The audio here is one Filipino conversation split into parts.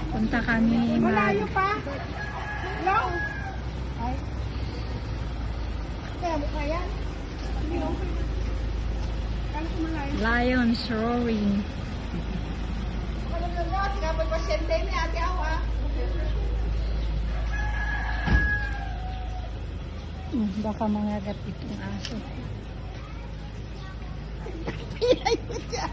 Punta kami Malayo pa. Hello? Ay. Kaya mo kaya? Hindi mo. Kala ko malayo. Lions Roaring. Alam mo na, sinabay pasyente ni ate ako ah. Baka mangagat itong aso. Pinay ko siya.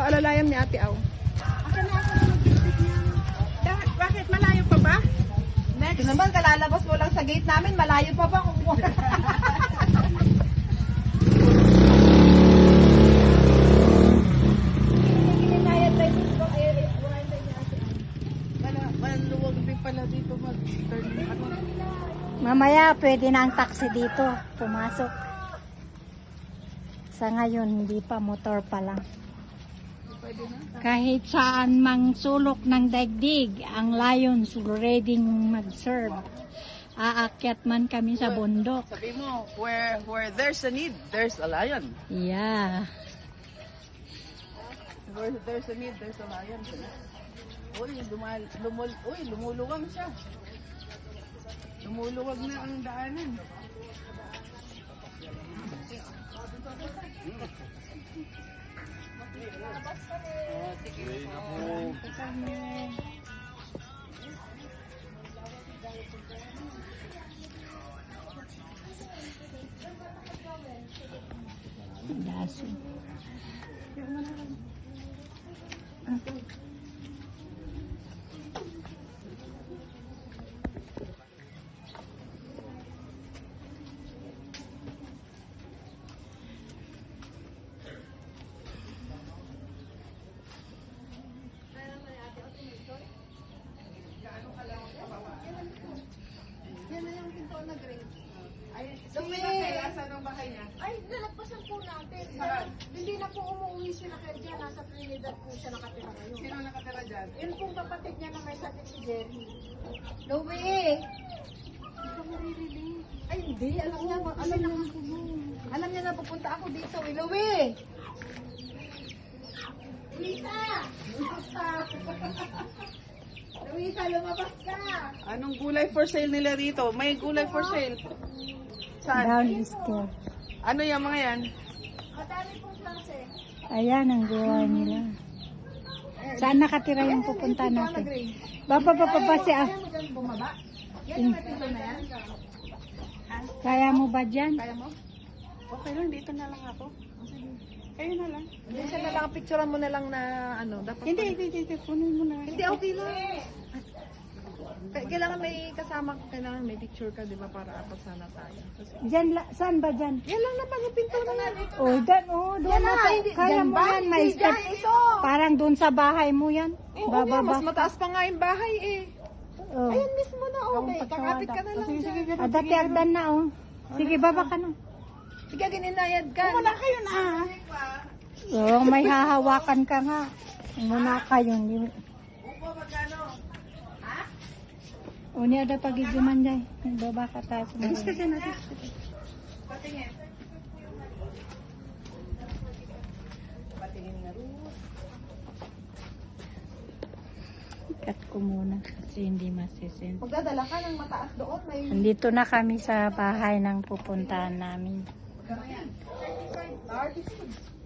Alalayam ni Ate Aw. Bakit malayo pa ba? Next. Ito naman, kalalabas mo lang sa gate namin, malayo pa ba? Maluwag din pala dito mag-turn. Mamaya pwede na ang taxi dito. Pumasok. Sa ngayon, hindi pa, motor pa lang. Kahit saan mang sulok ng daigdig, ang Lions ready mag-serve. Aakyat man kami sa bundok. Sabi mo, where there's a need, there's a lion. Yeah. Where there's a need, there's a lion. Uy, lumuluwag siya. Lumuluwag na ang daanan. Daso. Yan na yung pinto na green. Ay, asan ang bahay niya? Ay, nalagpasan po natin. Hindi na po umuwi sila kaya dyan. Nasa Trinidad po siya nakatira ngayon. Sino nakatira dyan? Yun pong kapatid niya na may sakit si Jerry. Louie! Hindi ka maririnig. Ay, hindi. Alam niya na pupunta ako dito. Louie! Luisa! Luisa! Luisa, lumabas ka! Anong gulay for sale nila rito? May gulay for sale. Saan? Down the stair. Ano yung mga yan? Madami pong klase. Ayan ang gawa nila. Saan nakatira yung pupunta natin? Baba si ah. Kaya mo dyan bumaba? Yan yung may pinto na yan? Kaya mo ba dyan? Kaya mo? Okay lang, dito na lang ako. Kayo na lang. Hindi siya na lang, picturean mo na lang na ano. Dapat hindi. Kunin mo na. Hindi, okay lang. Kailangan may kasama, kailangan may picture ka, di ba, para apat sana tayo. Dyan, saan ba dyan? Yan lang naman yung pinto na lang. Oh, dyan, doon Yan na. na, hindi. Kaya Dyan mo ba? yan, may Hindi step. dyan, ito. Parang doon sa bahay mo yan. Oo nga, Bababa. mas mataas pa nga yung bahay eh. Oh. Ayan mismo na, okay. Kakapit ka na lang dyan. Dati agdan na, oh. Sige, baba ka na. Sige, gininayad ka. Wala kayo na. Oh, may hahawakan ka nga. Muna kayo. Upo, magkano? Ha? O niya ada pagiguman dyan. Baba ka taas. Alis ka dyan, alis ka dyan. Patingin. Patingin nga rin. Cut ko muna kasi hindi masisend. Magdadala ka ng mataas doon. May... Andito na kami sa bahay ng pupuntahan namin. Magkano yan? 35.